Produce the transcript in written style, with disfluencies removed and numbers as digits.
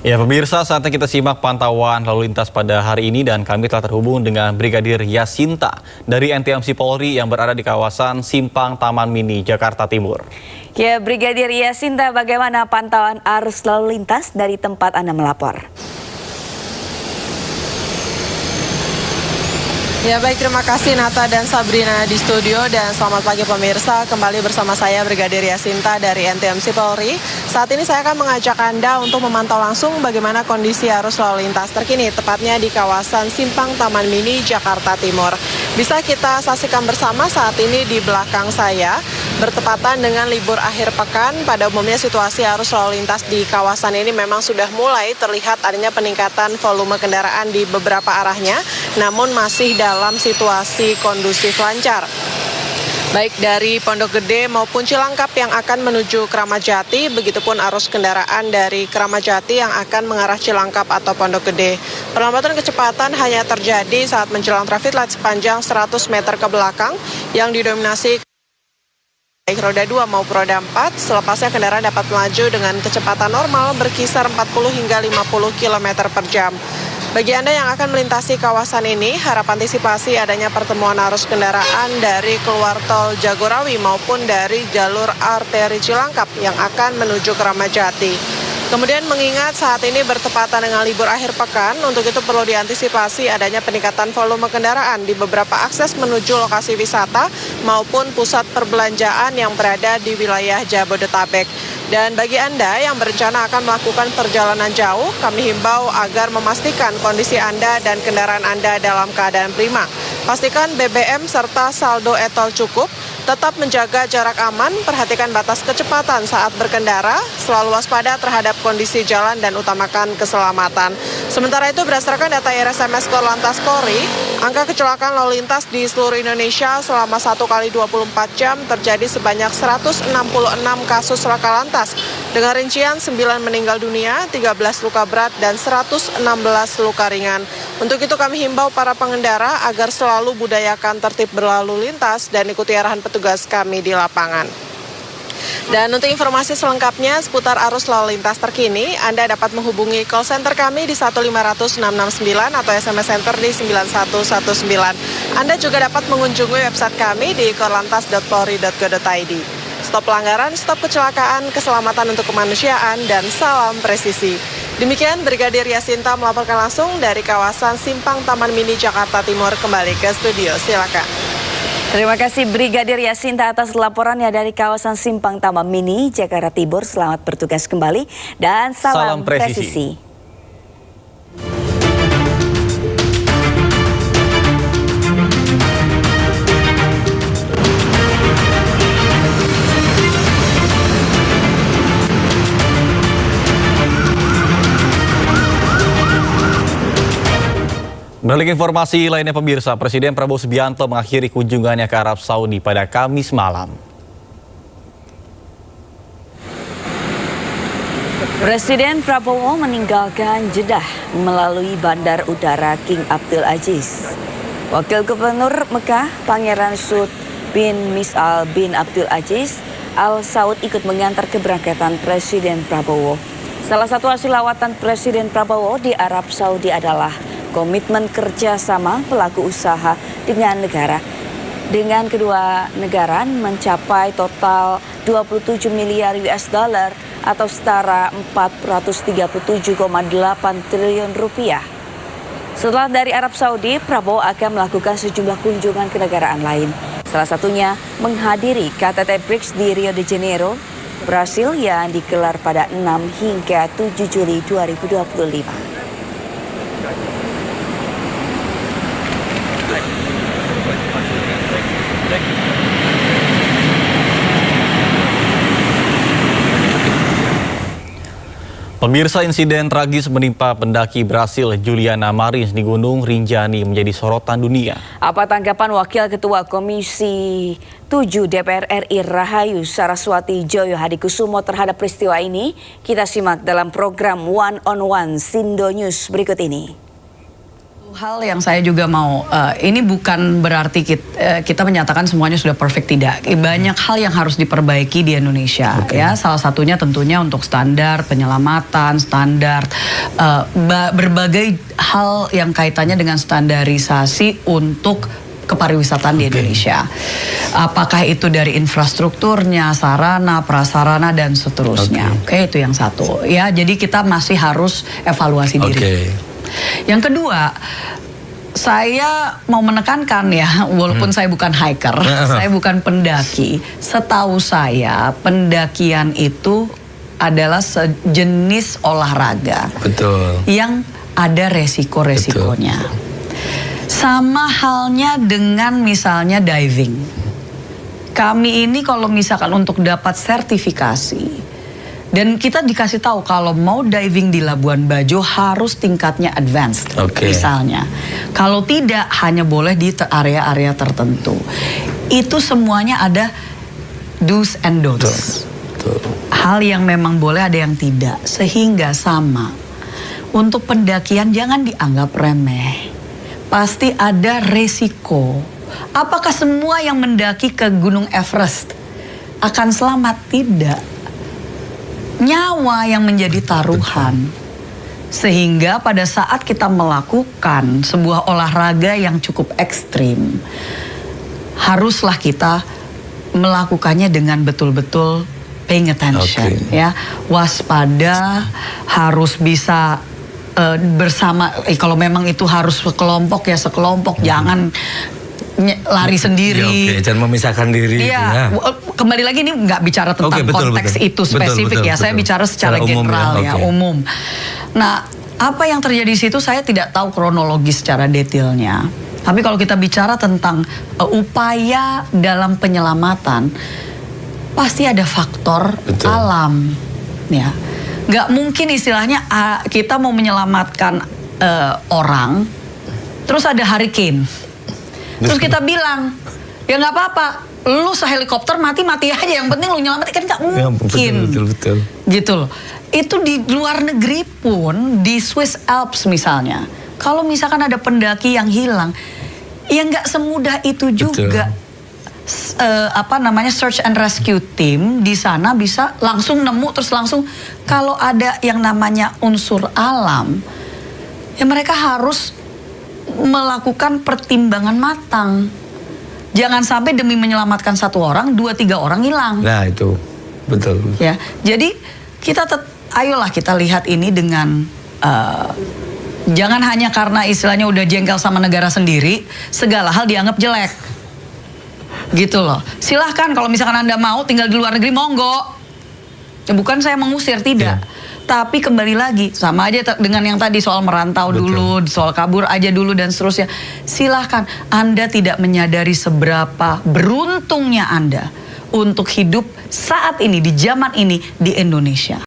Ya pemirsa, saatnya kita simak pantauan lalu lintas pada hari ini dan kami telah terhubung dengan Brigadir Yasinta dari NTMC Polri yang berada di kawasan Simpang Taman Mini, Jakarta Timur. Ya, Brigadir Yasinta, bagaimana pantauan arus lalu lintas dari tempat Anda melapor? Ya baik, terima kasih Nata dan Sabrina di studio dan selamat pagi pemirsa. Kembali bersama saya Brigadir Yasinta dari NTMC Polri. Saat ini saya akan mengajak Anda untuk memantau langsung bagaimana kondisi arus lalu lintas terkini, tepatnya di kawasan Simpang Taman Mini, Jakarta Timur. Bisa kita saksikan bersama saat ini di belakang saya, bertepatan dengan libur akhir pekan. Pada umumnya situasi arus lalu lintas di kawasan ini memang sudah mulai terlihat adanya peningkatan volume kendaraan di beberapa arahnya, namun masih dalam situasi kondusif lancar. Baik dari Pondok Gede maupun Cilangkap yang akan menuju Kramat Jati, begitupun arus kendaraan dari Kramat Jati yang akan mengarah Cilangkap atau Pondok Gede. Perlambatan kecepatan hanya terjadi saat menjelang traffic light sepanjang 100 meter ke belakang yang didominasi baik roda 2 maupun roda 4, selepasnya kendaraan dapat melaju dengan kecepatan normal berkisar 40 hingga 50 km per jam. Bagi Anda yang akan melintasi kawasan ini, harap antisipasi adanya pertemuan arus kendaraan dari keluar tol Jagorawi maupun dari jalur arteri Cilangkap yang akan menuju Kramat Jati. Kemudian mengingat saat ini bertepatan dengan libur akhir pekan, untuk itu perlu diantisipasi adanya peningkatan volume kendaraan di beberapa akses menuju lokasi wisata maupun pusat perbelanjaan yang berada di wilayah Jabodetabek. Dan bagi Anda yang berencana akan melakukan perjalanan jauh, kami himbau agar memastikan kondisi Anda dan kendaraan Anda dalam keadaan prima. Pastikan BBM serta saldo e-tol cukup, tetap menjaga jarak aman, perhatikan batas kecepatan saat berkendara, selalu waspada terhadap kondisi jalan dan utamakan keselamatan. Sementara itu berdasarkan data RSMS Korlantas Polri, angka kecelakaan lalu lintas di seluruh Indonesia selama 1 kali 24 jam terjadi sebanyak 166 kasus laka lantas, dengan rincian 9 meninggal dunia, 13 luka berat, dan 116 luka ringan. Untuk itu kami himbau para pengendara agar selalu budayakan tertib berlalu lintas dan ikuti arahan petugas kami di lapangan. Dan untuk informasi selengkapnya seputar arus lalu lintas terkini, Anda dapat menghubungi call center kami di 1500669 atau SMS center di 9119. Anda juga dapat mengunjungi website kami di korlantas.polri.go.id. Stop pelanggaran, stop kecelakaan, keselamatan untuk kemanusiaan, dan salam presisi. Demikian Brigadir Yasinta melaporkan langsung dari kawasan Simpang Taman Mini, Jakarta Timur. Kembali ke studio, silakan. Terima kasih Brigadir Yasinta atas laporannya dari kawasan Simpang Taman Mini, Jakarta Timur. Selamat bertugas kembali dan salam presisi. Beralih ke informasi lainnya pemirsa, Presiden Prabowo Subianto mengakhiri kunjungannya ke Arab Saudi pada Kamis malam. Presiden Prabowo meninggalkan Jeddah melalui Bandar Udara King Abdul Aziz. Wakil Gubernur Mekah Pangeran Saud bin Mis'al bin Abdul Aziz Al Saud ikut mengantar keberangkatan Presiden Prabowo. Salah satu hasil lawatan Presiden Prabowo di Arab Saudi adalah komitmen kerjasama pelaku usaha dengan kedua negara mencapai total 27 miliar US dollar atau setara 437,8 triliun rupiah. Setelah dari Arab Saudi, Prabowo akan melakukan sejumlah kunjungan ke negaraan lain. Salah satunya menghadiri KTT BRICS di Rio de Janeiro, Brasil yang digelar pada 6 hingga 7 Juli 2025. Pemirsa, insiden tragis menimpa pendaki Brasil Juliana Marins di Gunung Rinjani menjadi sorotan dunia. Apa tanggapan Wakil Ketua Komisi 7 DPR RI Rahayu Saraswati Joyo Hadikusumo terhadap peristiwa ini? Kita simak dalam program One on One Sindo News berikut ini. Hal yang saya juga mau, ini bukan berarti kita menyatakan semuanya sudah perfect, tidak. Banyak hal yang harus diperbaiki di Indonesia. Ya, salah satunya tentunya untuk standar penyelamatan, standar berbagai hal yang kaitannya dengan standarisasi untuk kepariwisataan di Indonesia. Apakah itu dari infrastrukturnya, sarana, prasarana dan seterusnya. Oke, itu yang satu. Ya, jadi kita masih harus evaluasi diri. Yang kedua, saya mau menekankan ya, walaupun saya bukan hiker, saya bukan pendaki. Setahu saya, pendakian itu adalah sejenis olahraga. Betul. Yang ada resiko-resikonya. Sama halnya dengan misalnya diving. Kami ini kalau misalkan untuk dapat sertifikasi, dan kita dikasih tahu kalau mau diving di Labuan Bajo harus tingkatnya advanced, misalnya. Kalau tidak, hanya boleh di area-area tertentu. Itu semuanya ada do's and don'ts. Hal yang memang boleh, ada yang tidak. Sehingga sama. Untuk pendakian jangan dianggap remeh. Pasti ada resiko. Apakah semua yang mendaki ke Gunung Everest akan selamat? Tidak. Nyawa yang menjadi taruhan. Sehingga pada saat kita melakukan sebuah olahraga yang cukup ekstrim, haruslah kita melakukannya dengan betul-betul paying attention, ya, waspada, harus bisa bersama. Kalau memang itu harus sekelompok ya sekelompok, jangan lari sendiri. Jangan memisahkan diri. Iya, kembali lagi ini nggak bicara tentang konteks itu spesifik ya. Saya bicara secara general ya, umum. Nah, apa yang terjadi di situ saya tidak tahu kronologis secara detailnya. Tapi kalau kita bicara tentang upaya dalam penyelamatan, pasti ada faktor alam, ya. Nggak mungkin istilahnya kita mau menyelamatkan orang, terus ada hurricane. Terus kita bilang, ya nggak apa-apa, lu sehelikopter mati-mati aja, yang penting lu nyelamatin, kan nggak mungkin. Betul. Gitu loh. Itu di luar negeri pun, di Swiss Alps misalnya, kalau misalkan ada pendaki yang hilang, ya nggak semudah itu juga. Search and rescue team di sana bisa langsung nemu, terus langsung, kalau ada yang namanya unsur alam, ya mereka harus melakukan pertimbangan matang. Jangan sampai demi menyelamatkan satu orang, 2-3 orang hilang. Nah itu betul. Ya, jadi kita ayolah kita lihat ini dengan jangan hanya karena istilahnya udah jengkel sama negara sendiri, segala hal dianggap jelek. Gitu loh. Silahkan kalau misalkan Anda mau tinggal di luar negeri, monggo. Ya, bukan saya mengusir, tidak. Tapi kembali lagi, sama aja dengan yang tadi soal merantau dulu, soal kabur aja dulu dan seterusnya. Silahkan, Anda tidak menyadari seberapa beruntungnya Anda untuk hidup saat ini, di zaman ini, di Indonesia.